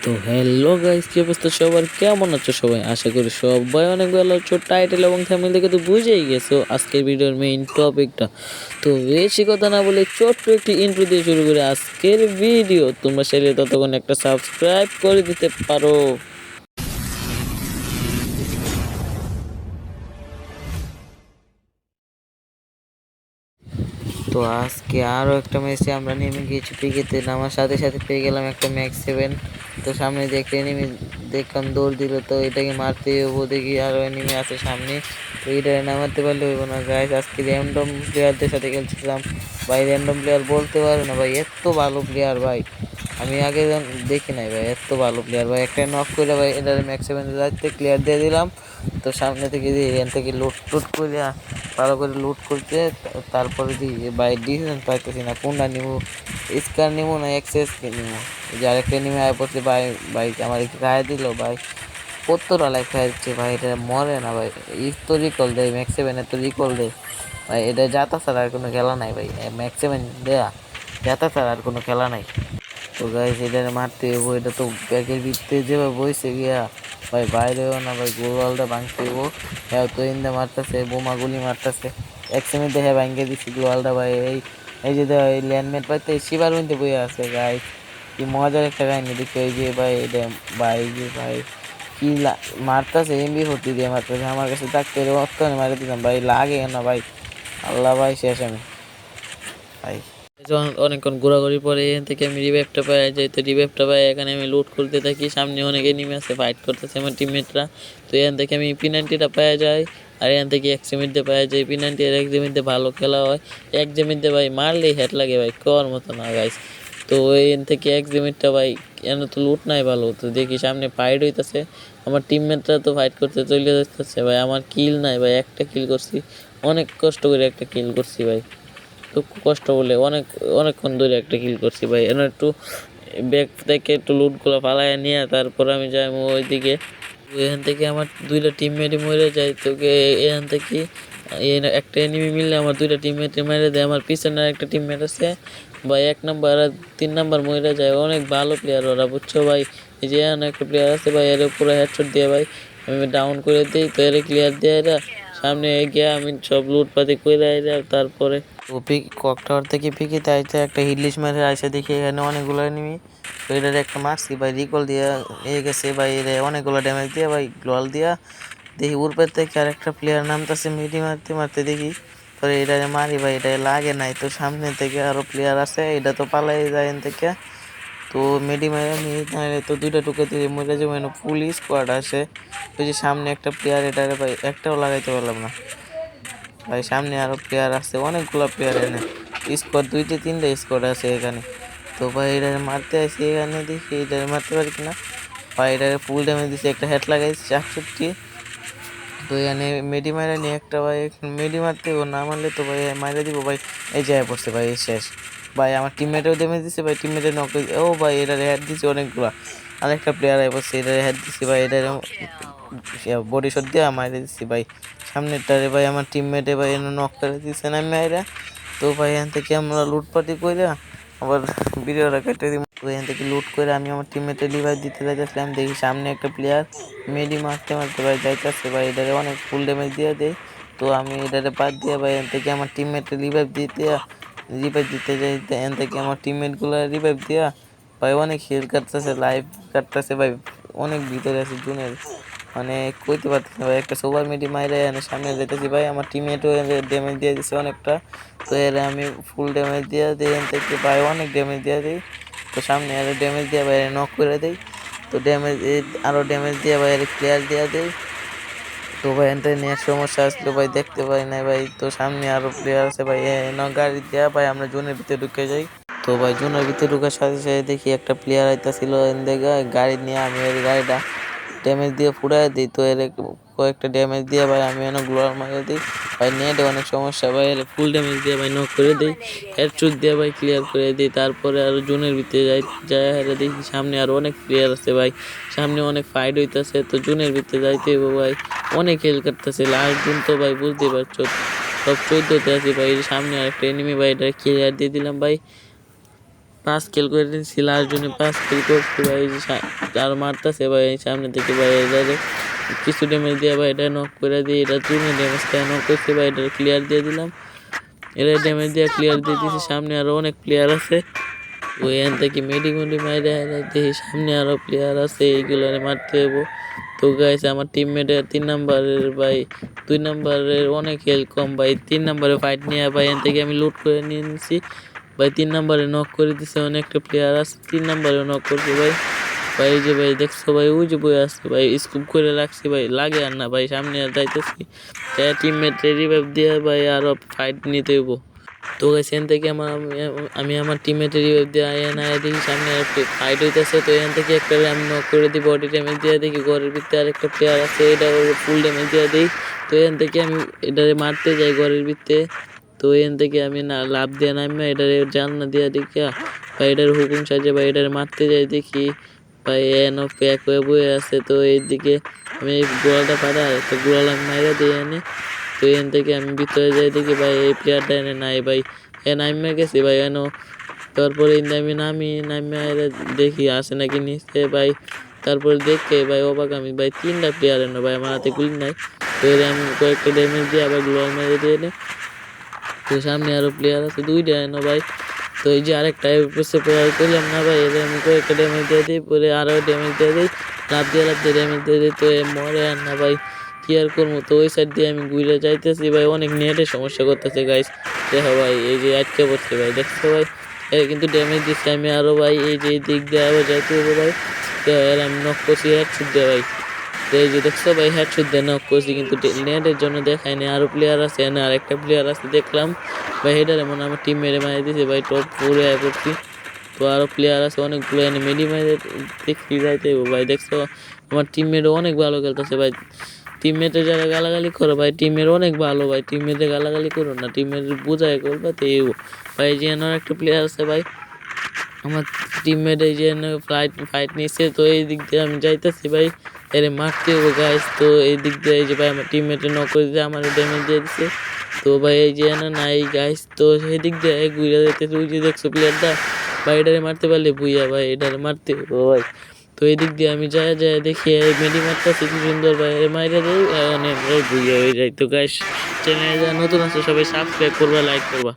তো hello guys, কি অবস্থা সবার? কেমন আছো সবাই? আশা করি সবাই অনেক ভালো আছো। টাইটেল এবং থাম্বনেল দেখে তো বুঝেই গেছো আজকের ভিডিওর মেইন টপিকটা। তো বেশি কথা না বলে ছোট্ট একটি ইন্ট্রো দিয়ে শুরু করে আজকের ভিডিও। তোমরা চাইলে ততক্ষণ একটা সাবস্ক্রাইব করে দিতে পারো। তো আজকে আরও একটা ম্যাচে আমরা নেমে গিয়েছি পিকেতে, নামার সাথে সাথে পেয়ে গেলাম একটা ম্যাক্স 7। তো সামনে দিয়ে একটা এনিমি দেখলাম দৌড় দিল, তো এটাকে মারতে হবো। দেখি আরও এনিমি আছে সামনে, তো এটা নামাতে পারলে হইব না গাইস। আজকে র্যান্ডম প্লেয়ারদের সাথে খেলছিলাম ভাই। র্যান্ডম প্লেয়ার বলতে পারো না ভাই, এত ভালো প্লেয়ার ভাই, আমি আগে দেখি নাই ভাই, এত ভালো প্লেয়ার ভাই। একটা নক করে ভাই এটা ম্যাক্স 7 যাইতে ক্লিয়ার দিয়ে দিলাম। তো সামনে থেকে এখান থেকে লুট টুট করে ভালো করে লুট করতে, তারপরে দিয়ে ভাই ডিসিশন পাইতেছি না কোনটা নিবো, স্কার নিবো না এক্সেস নিবো। যে আরেকটা নিমে আয় পড়ছে ভাই। ভাই আমার একটু খাইয়ে দিল ভাই, কতটা লাইফ খাই দিচ্ছে ভাই, এটা মরে না ভাই। তো রিকল দেয় ম্যাক্স 7, তো রিকল দেয় ভাই। এটা যাতা ছাড়া আর কোনো খেলা নাই ভাই, ম্যাক্স 7 দেয়া যাতা ছাড়া আর কোনো খেলা নাই। তো গাইস এটা মারতে হবো, এটা তো ব্যাগের ভিতরে যেভাবে বইছে গিয়া ভাই, বাইরেও না ভাই, গোলওয়ালটা ভাঙতে হবো। হ্যাঁ তো ইন্দা মারতেছে, বোমা গুলি মারতেছে। এক সেকেন্ড দেখে ভাঙে দিচ্ছি গোলওয়ালটা ভাই। এই যে এই ল্যান্ডমেট পাইতে শিবার মধ্যে বইয়ে আছে গাইস, কি মজার একটা কাহিনী দেখি। এই যে ভাই এটা ভাই, যে ভাই কি মারতেছে, এমবি ভর্তি দিয়ে মারতেছে। আমার কাছে থাকতে অর্থ মারে দিলাম ভাই, লাগে না ভাই। আল্লাহ ভাই শেষ আমি ভাই। যখন অনেকক্ষণ ঘোরাঘুরি পরে এখান থেকে আমি রিভাইভটা পাই যাই, তো রিভাইভটা পাই এখানে আমি লুট করতে থাকি। সামনে অনেক এনিমি আছে, ফাইট করতেছে আমার টিমমেটরা। তো এখান থেকে আমি P90টা পাওয়া যায়, আর এখান থেকে এক্সিমিটে পাওয়া যায়। P90 আর এক্সিমিটে ভালো খেলা হয়। এক্সিমিটে ভাই মারলেই হেড লাগে ভাই, কর মতো না গাইস। তো এখান থেকে এক্সিমিটটা ভাই এন তো লুট নাই ভালো। তো দেখি সামনে ফাইট হইতেছে, আমার টিমমেটরা তো ফাইট করতে চলে যাচ্ছে ভাই। আমার কিল নাই ভাই, একটা কিল করছি, অনেক কষ্ট করে একটা কিল করছি ভাই। দুঃখ কষ্ট বলে অনেকক্ষণ ধরে একটা কিল করছি ভাই। এনে একটু ব্যাগ থেকে একটু লুটগুলো পালায় নিয়ে তারপর আমি যাই ওইদিকে। এখান থেকে আমার দুইটা টিমমেটই মরে যায়। তোকে এখান থেকে একটা এনিমি মিললে আমার দুইটা টিমমেটে মেরে দেয়। আমার পিছনে একটা টিমমেট আছে ভাই, 1 নাম্বার আর 3 নাম্বার মরে যায়। অনেক ভালো প্লেয়ার ওরা, বুঝছো ভাই। এই যে এখানে একটা প্লেয়ার আছে ভাই, এর পুরো হেডশট দিয়ে ভাই আমি ডাউন করে দিই। তো এর ক্লিয়ার দিয়ে এরা সামনে গিয়ে আমি সব লুটপাতি করে এরা। তারপরে তো কক টাওয়ার থেকে পিকিতে আইতে একটা হিটলিস্ট মারে আইসে দেখি এখানে অনেকগুলো এনিমি। তো এটার একটা মারছি ভাই, রিকল দিয়া গেছে ভাই, এর অনেকগুলো ড্যামেজ দিয়ে ভাই, গ্লোয়াল দিয়া। দেখি উড়পের থেকে আর একটা প্লেয়ার নামতেছে মিডি মারতে মারতে, দেখি পরে এটা মারি ভাই, এটা লাগে নাই। তো সামনে থেকে আরো প্লেয়ার আছে, এটা তো পালাই যায় এখান থেকে। তো মেডি মারে নিয়ে তো দুইটা টুকে দিয়ে মরে যাবো, ফুল স্কোয়াড আসে। ওই যে সামনে একটা প্লেয়ার, এটা ভাই একটাও লাগাইতে পারলাম না ভাই। সামনে আরো প্লেয়ার আছে, অনেকগুলো প্লেয়ার এনে স্কোয়াড, 2-3টা স্কোয়াড আছে এখানে। তো ভাই এটা মারতে আসি এখানে, দেখি এটা মারতে পারি কিনা ভাই। এটা ফুল ড্যামেজ দিচ্ছে, একটা হেড লাগাইছি 64। তো এখানে মেডি মারা নিয়ে একটা ভাই, মেডি মারতে ও না মারলে তো ভাই মারা দিব ভাই। এই জায়গায় পড়ছে ভাই, শেষ ভাই। আমার টিমমেটও ড্যামেজ দিচ্ছে ভাই, টিমমেটের নক ও ভাই, এটা হেড দিচ্ছে অনেকগুলো। আরেকটা প্লেয়ার আই পড়ছে, এটা হেড দিচ্ছি ভাই, এটা বডি শট দিয়ে মারে দিচ্ছি ভাই। সামনেরটারে ভাই আমার টিমমেটে ভাই এনে নক করে দিচ্ছে না মেয়েরা। তো ভাই এখান থেকে আমরা লুটপাটি করে আবার ভিডিওটা কেটে দিই। তো এখান থেকে লুট করে আমি আমার টিমমেটে রিভাইভ দিতে যাইতেছিলাম, দেখি সামনে একটা প্লেয়ার মেডি মারতে মারতে ভাই যাইতেছে ভাই, এটারে অনেক ফুল ড্যামেজ দিয়ে দেয়। তো আমি এটারে বাদ দিয়ে ভাই এখান থেকে আমার টিমমেটে রিভাইভ দিতে যাই। এখান থেকে আমার টিমমেটগুলো রিভাইভ দিয়া ভাই অনেক হিল কাটতেছে, লাইফ কাটতেছে ভাই, অনেক ভিতরে আছে জুনের, মানে কইতে পারতেছি না ভাই। একটা সুপার মিডি মাইরে সামনে যেতেছি ভাই, আমার টিমমেটও ড্যামেজ দিয়ে দিচ্ছে অনেকটা। তো এর আমি ফুল ড্যামেজ দিয়ে দিই এখান থেকে ভাই, অনেক ড্যামেজ দিয়ে দিই। তো সামনে আরো ড্যামেজ দিয়ে ভাই নক করে দেই। তো ড্যামেজ আরো ড্যামেজ দিয়ে ভাই ক্লিয়ার দিয়ে দেই। তো ভাই এনতে নেট সমস্যা আসলো ভাই, দেখতে পাই না ভাই। তো সামনে আরো প্লেয়ার আছে ভাই, গাড়ি দেওয়া ভাই আমরা জোনের ভিতরে ঢুকে যাই। তো ভাই জোনের ভিতরে ঢুকার সাথে সাথে দেখি একটা প্লেয়ার আইতাছিল গাড়ি নিয়ে, আমি ওই গাড়িটা ড্যামেজ দিয়ে ফুটাই দিই। তো এর কয়েকটা ড্যামেজ দিয়ে ভাই আমি গ্লোয়াল মারিয়ে দিই ভাই। নেটে অনেক সমস্যা ভাই, এর ফুল ড্যামেজ দিয়ে ভাই নক করে দিই, হেডশট দিয়ে ভাই ক্লিয়ার করে দিই। তারপরে আরো জোনের ভিতরে যায় হেরে দেখি সামনে আরো অনেক প্লেয়ার আছে ভাই, সামনে অনেক ফাইট হইতাছে। তো জোনের ভিতরে যাইতে হইব ভাই, অনেক হেল কাটতেছে লাস্ট জুন। তো ভাই বুঝতেই পারছো সব 14তে আছি ভাই। সামনে আর একটা এনিমি ভাই, এটা ক্লিয়ার দিয়ে দিলাম ভাই। 5 কিল করে দিয়েছি, লাস্ট জনে 5 কিল করছি ভাই। এই যে আর মারতাছে ভাই এই সামনে থেকে ভাই, এটারে কিছু ড্যামেজ দিয়ে ভাই এটা নক করে দিই, এটা তুমি ড্যামেজ খেয়ে নক করছি ভাই, এটা ক্লিয়ার দিয়ে দিলাম। এটা ড্যামেজ দিয়ে ক্লিয়ার দিয়ে দিয়েছি। সামনে আরও অনেক প্লেয়ার আছে, ওই এখান থেকে মেডি মাইরে দেখি সামনে আরও প্লেয়ার আছে, এইগুলো মারতে হবো। তো গাইস আমার টিমমেটের 3 নাম্বারের ভাই 2 নাম্বারের অনেক হেল্প কম ভাই, 3 নাম্বারে ফাইট নিয়ে ভাই এখান থেকে আমি লুট করে নিয়ে নিছি ভাই। 3 নাম্বারে নক করে দিছে, অনেকটা প্লেয়ার আছে 3 নাম্বারে নক করছে ভাই। ভাই এই যে ভাই দেখছো ভাই, ওই যে বই আসছে ভাই, স্কুপ করে রাখছি ভাই, লাগে আর না ভাই, সামনে আর যাইতেছি। টিমমেট রিভাইভ দিয়ে ভাই আরও ফাইট নিতে হইব। তো এখান থেকে আমি আমার টিমমেটের রিভাইভ দিয়ে দেখি সামনে আর ফাইট হইতেছে। তো এখান থেকে একটা আমি নক করে দিই, বডি ড্যামেজ দিয়ে দেখি ঘরের ভিতরে আরেকটা প্লেয়ার আছে, এটা ফুল ড্যামেজ দিয়ে দিই। তো এখান থেকে আমি এটারে মারতে যাই ঘরের ভিতরে। তো এখান থেকে আমি না লাভ দিয়ে নামি এটারে জানলা দিয়ে দেখি বা এটার হুকুম সাজে বা এটারে মারতে যাই দেখি ভাই এন প্যাক হয়ে বয়ে আছে। তো এইদিকে আমি এই গোড়াটা পাড়া একটা গোড়াল আমি মাইরা দিয়ে এনে। তো এখান থেকে আমি ভিতরে যাই দেখি ভাই এই প্লেয়ারটা এনে নাই ভাই, নামিয়ে গেছি ভাই এনো। তারপরে আমি নামিয়ে দেখি আসে নাকি নিচে ভাই। তারপরে দেখে ভাই অবাক আমি ভাই, 3টা প্লেয়ার এনো ভাই, আমার হাতে গুলি নাই। তো এর আমি কয়েকটা ড্যামেজ দিয়ে আবার গ্লোয়াল মেরে দিয়ে এনে। তো সামনে আরও প্লেয়ার আছে 2টা এনো ভাই। তো এই যে আরেকটা প্লেয়ার করলাম না ভাই, এদের আমি কয়েকটা ড্যামেজ দিয়ে দিই, পরে আরও ড্যামেজ দিয়ে দিই, লাভ দিয়ে ড্যামেজ দিয়ে দিই। তো মরে আর না ভাই, কি আর করবো। তো ওই সাইড দিয়ে আমি ঘুরে যাইতেছি ভাই, অনেক নেটের সমস্যা করতেছে গাইস। দেখো ভাই এই যে আটকে পড়ছে ভাই, দেখছো ভাই কিন্তু ড্যামেজ দিচ্ছে আমি আরও ভাই, এই যে এই দিক দিয়ে আবার যাইতে হবে ভাই। তো এর আমি নক করছি হেডশট দিয়ে ভাই। তো এই যে দেখছো ভাই হেডশট দিয়ে নক করছি, কিন্তু নেটের জন্য দেখায়নি। আরও প্লেয়ার আছে না, আরেকটা প্লেয়ার আছে দেখলাম ভাই, হেডার এমন আমার টিম মেরে মারি দিয়েছে ভাই, টপ 4 আয় করছি। তো আরও প্লেয়ার আছে অনেকগুলো, এনে মেডি মারে দেখছি যাইতে ভাই। দেখছো আমার টিমমেটও অনেক ভালো খেলতেছে ভাই। টিমমেটে যারা গালাগালি করো ভাই, টিমের অনেক ভালো ভাই, টিমমেটে গালাগালি করো না, টিমের বোঝায় করবা। তো এই ভাই যে একটা প্লেয়ার আছে ভাই আমার টিমমেট, এই যে ফাইট নিচ্ছে। তো এই দিক দিয়ে আমি যাইতেছি ভাই, এর মারতে হবো গাইস। তো এই দিক দিয়ে এই যে ভাই আমার টিমমেটে নক করে দিয়ে আমার ড্যামেজ দিয়ে দিচ্ছে। তো ভাই এই যে নাই গাইস, তো সেই দিক দিয়ে ঘুরে যাইতেছে, ওই যে দেখছো প্লেয়ারটা ভাই, এটারে মারতে পারলে বুইয়া ভাই, এটারে মারতে হবো ভাই। তো এই দিক দিয়ে আমি যায় দেখি মেডি মারতেছি কি সুন্দর ভাই, মাইরে দেয় অনেক বুইয়া হয়ে যায়। তো গাইস চ্যানেলে যারা নতুন আছে সবাই সাবস্ক্রাইব করবা, লাইক করবা।